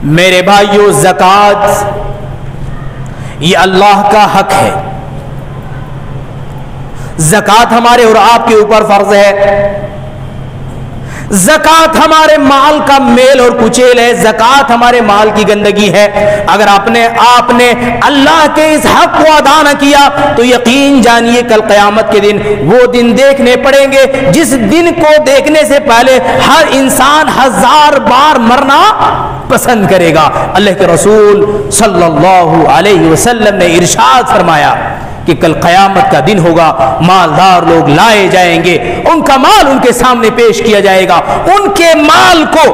میرے بھائیو، زکوٰۃ یہ اللہ کا حق ہے. زکوٰۃ ہمارے اور آپ کے اوپر فرض ہے. زکوٰۃ ہمارے مال کا میل اور کچیل ہے. زکوٰۃ ہمارے مال کی گندگی ہے. اگر آپ نے اللہ کے اس حق کو ادا نہ کیا تو یقین جانیے کل قیامت کے دن وہ دن دیکھنے پڑیں گے جس دن کو دیکھنے سے پہلے ہر انسان 1000 بار مرنا پسند کرے گا. اللہ کے رسول صلی اللہ علیہ وسلم نے ارشاد فرمایا کہ کل قیامت کا دن ہوگا، مالدار لوگ لائے جائیں گے، ان کا مال ان کے سامنے پیش کیا جائے گا. ان کے مال کو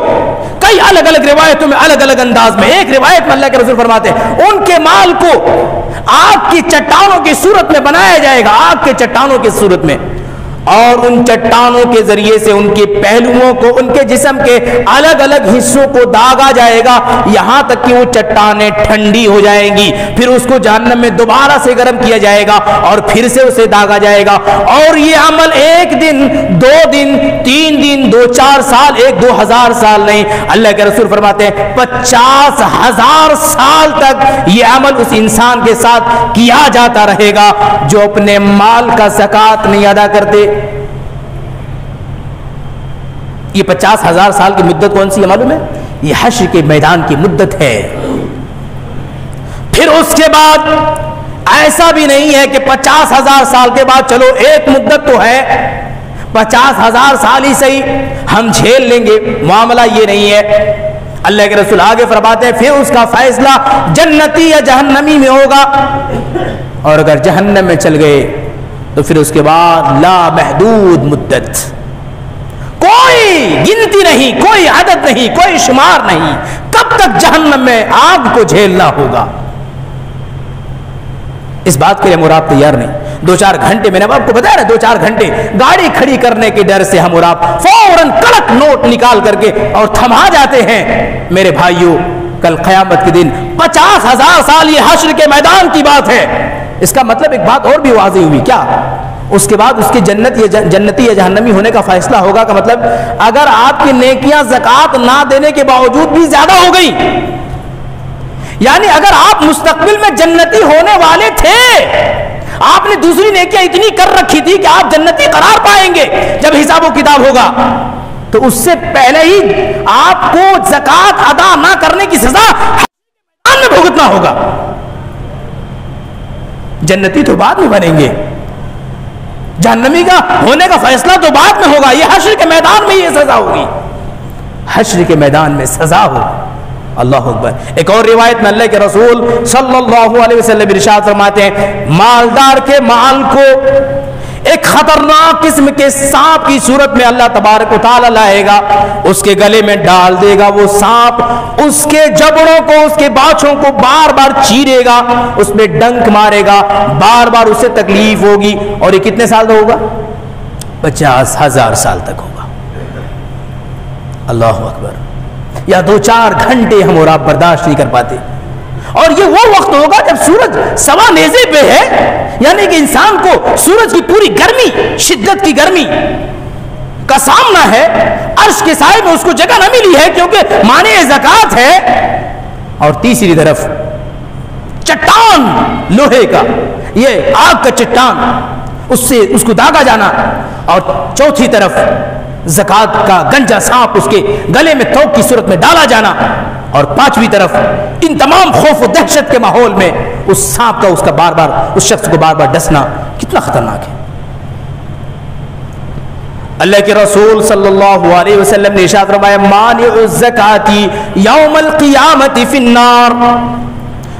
کئی الگ الگ روایتوں میں الگ الگ انداز میں، ایک روایت میں اللہ کے رسول فرماتے ہیں ان کے مال کو آگ کی چٹانوں کی صورت میں بنایا جائے گا، آگ کے چٹانوں کی صورت میں، اور ان چٹانوں کے ذریعے سے ان کے پہلوؤں کو، ان کے جسم کے الگ الگ حصوں کو داغا جائے گا یہاں تک کہ وہ چٹانیں ٹھنڈی ہو جائیں گی. پھر اس کو جہنم میں دوبارہ سے گرم کیا جائے گا اور پھر سے اسے داغا جائے گا. اور یہ عمل 1 دن 2 دن 3 دن 2-4 سال 1-2 ہزار سال نہیں، اللہ کے رسول فرماتے ہیں 50,000 سال تک یہ عمل اس انسان کے ساتھ کیا جاتا رہے گا جو اپنے مال کا زکوٰۃ نہیں ادا کرتے. یہ 50,000 سال کی مدت کون سی ہے معلوم ہے؟ یہ حشر کے میدان کی مدت ہے. پھر اس کے بعد ایسا بھی نہیں ہے کہ 50,000 سال کے بعد چلو ایک مدت تو ہے 50,000 سال ہی صحیح ہم جھیل لیں گے، معاملہ یہ نہیں ہے. اللہ کے رسول آگے فرماتے ہیں پھر اس کا فیصلہ جنتی یا جہنمی میں ہوگا، اور اگر جہنم میں چل گئے تو پھر اس کے بعد لا محدود مدت، کوئی گنتی نہیں، کوئی عدد نہیں، کوئی شمار نہیں، کب تک جہنم میں آگ کو جھیلنا ہوگا. اس بات کے لیے ہم اور آپ تیار نہیں. 2-4 گھنٹے میں نے آپ کو بتایا نا، 2-4 گھنٹے گاڑی کھڑی کرنے کے ڈر سے ہم اور آپ فوراً کڑک نوٹ نکال کر کے اور تھما جاتے ہیں. میرے بھائیوں، کل قیامت کے دن 50,000 سال یہ حشر کے میدان کی بات ہے. اس کا مطلب ایک بات اور بھی واضح ہوئی، کیا؟ اس کے بعد اس کے جنتی یا جہنمی ہونے کا فیصلہ ہوگا. کا مطلب اگر آپ کی نیکیاں زکوٰۃ نہ دینے کے باوجود بھی زیادہ ہو گئی، یعنی اگر آپ مستقبل میں جنتی ہونے والے تھے، آپ نے دوسری نیکیاں اتنی کر رکھی تھی کہ آپ جنتی قرار پائیں گے جب حساب و کتاب ہوگا، تو اس سے پہلے ہی آپ کو زکوٰۃ ادا نہ کرنے کی سزا میدان میں بھگتنا ہوگا. جنتی تو بعد میں بنیں گے، جہنمی کا ہونے کا فیصلہ تو بعد میں ہوگا. یہ حشر کے میدان میں یہ سزا ہوگی، حشر کے میدان میں سزا ہوگی. اللہ اکبر. ایک اور روایت میں اللہ کے رسول صلی اللہ علیہ وسلم ارشاد فرماتے ہیں مالدار کے مال کو ایک خطرناک قسم کے سانپ کی صورت میں اللہ تبارک و تعالی لائے گا، اس کے گلے میں ڈال دے گا. وہ سانپ اس کے جبڑوں کو، اس کے باچھوں کو بار بار چیرے گا، اس میں ڈنک مارے گا، بار بار اسے تکلیف ہوگی. اور یہ کتنے سال تک ہوگا؟ 50,000 سال تک ہوگا. اللہ اکبر. یا 2-4 گھنٹے ہم اور آپ برداشت نہیں کر پاتے. اور یہ وہ وقت ہوگا جب سورج سوا نیزے پہ ہے، یعنی کہ انسان کو سورج کی پوری گرمی، شدت کی گرمی کا سامنا ہے. عرش کے سائے میں اس کو جگہ نہ ملی ہے کیونکہ مانع زکوٰۃ ہے. اور تیسری طرف چٹان لوہے کا، یہ آگ کا چٹان، اس سے اس کو داغا جانا. اور چوتھی طرف زکوٰۃ کا گنجا سانپ اس کے گلے میں توق کی صورت میں ڈالا جانا. اور پانچویں طرف ان تمام خوف و دہشت کے ماحول میں اس سانپ کا، اس کا بار بار اس شخص کو بار بار ڈسنا کتنا خطرناک ہے. اللہ کے رسول صلی اللہ علیہ وسلم نے ارشاد فرمایا مانع الزکاۃ یوم القیامۃ فی النار.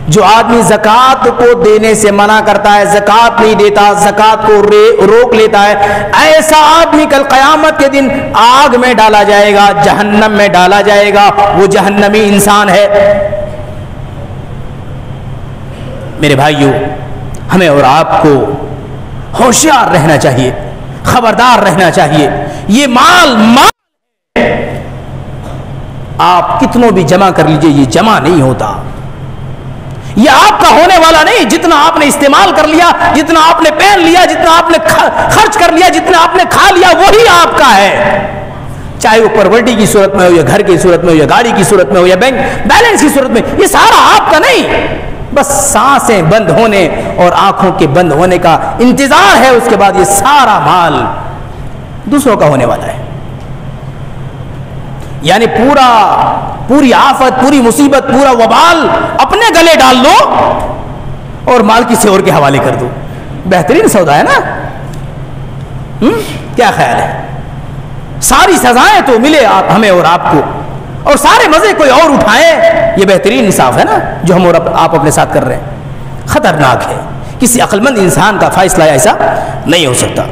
جو آدمی زکوٰۃ کو دینے سے منع کرتا ہے، زکوٰۃ نہیں دیتا، زکوٰۃ کو روک لیتا ہے، ایسا آدمی کل قیامت کے دن آگ میں ڈالا جائے گا، جہنم میں ڈالا جائے گا. وہ جہنمی انسان ہے. میرے بھائیوں، ہمیں اور آپ کو ہوشیار رہنا چاہیے، خبردار رہنا چاہیے. یہ مال آپ کتنوں بھی جمع کر لیجئے، یہ جمع نہیں ہوتا. یہ آپ کا ہونے والا نہیں. جتنا آپ نے استعمال کر لیا، جتنا آپ نے پہن لیا، جتنا آپ نے خرچ کر لیا، جتنا آپ نے کھا لیا، وہی آپ کا ہے. چاہے وہ پراپرٹی کی صورت میں ہو یا گھر کی صورت میں ہو یا گاڑی کی صورت میں ہو یا بینک بیلنس کی صورت میں، یہ سارا آپ کا نہیں، بس سانسیں بند ہونے اور آنکھوں کے بند ہونے کا انتظار ہے، اس کے بعد یہ سارا مال دوسروں کا ہونے والا ہے۔ یعنی پوری آفت، پوری مصیبت، پورا وبال اپنے گلے ڈال دو اور مال کسی اور کے حوالے کر دو، بہترین سودا ہے نا؟ کیا خیال ہے؟ ساری سزائیں تو ملے ہمیں اور آپ کو، اور سارے مزے کوئی اور اٹھائے، یہ بہترین انصاف ہے نا جو ہم اور آپ اپنے ساتھ کر رہے ہیں؟ خطرناک ہے، کسی عقل مند انسان کا فیصلہ ایسا نہیں ہو سکتا۔